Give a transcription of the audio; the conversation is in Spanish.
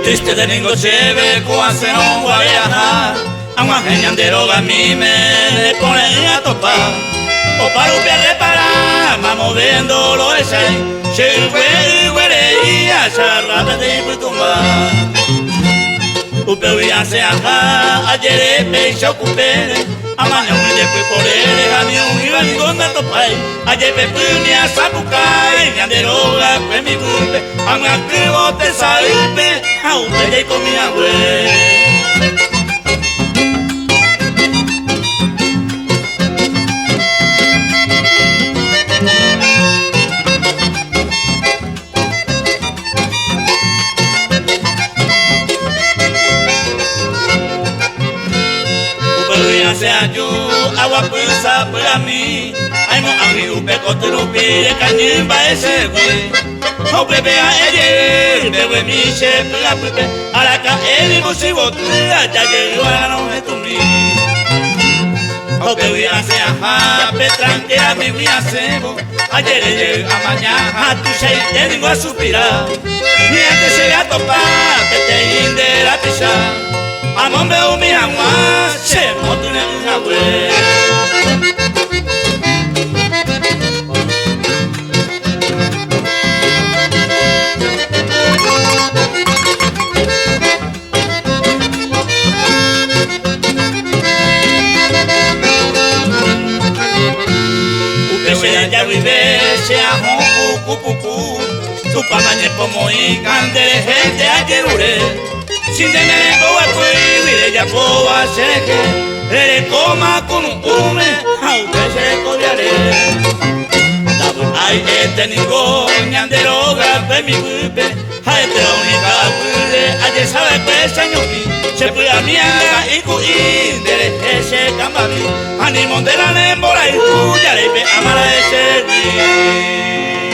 triste de ningo cheve, coase no guareaja. Agua geñandero a mí me ponen a topar. O para un pie reparar, vamos viendo lo de seis. Si el güey, a charrata de putumba. Upe huía se ajá, ayer pecho ocupé. Amaña un después por él, a mí un iba ni con tanto pay. Ayer pepuni a sapucay, ni anderoga, pues mi culpe. A mi activo te salpe, a un pelle con mi abuelo. Sea yo, agua pulsa para mí. Ay, mo amigo, pecote no pide cañín pa' ese güey. O pepe a ella, bebe mi chef, la pepe. A la caer y musibo, ya llegó a la noche tu mí. O pepe a sea ja, petranquea mi guía sebo. Ayer llega a mañana, tu shake te digo a suspirar. Y antes se a topar, pete inde la pisa. Amon veo mi agua, se moto en el agüe. Upe se ya vive, se ajo pucu. Tu pamañe pomo y candere gente a querure. Sin tener boa cuide ya boa seque, le coma con un hume, aunque se cobiare. Ay este ningo ñanderoga pe mi gupe, ay este única gupe, ayer sabe pues señori, se puede a mianga y cuí de ese cambami, animón de la nembora y cuya le pe amara ese guí.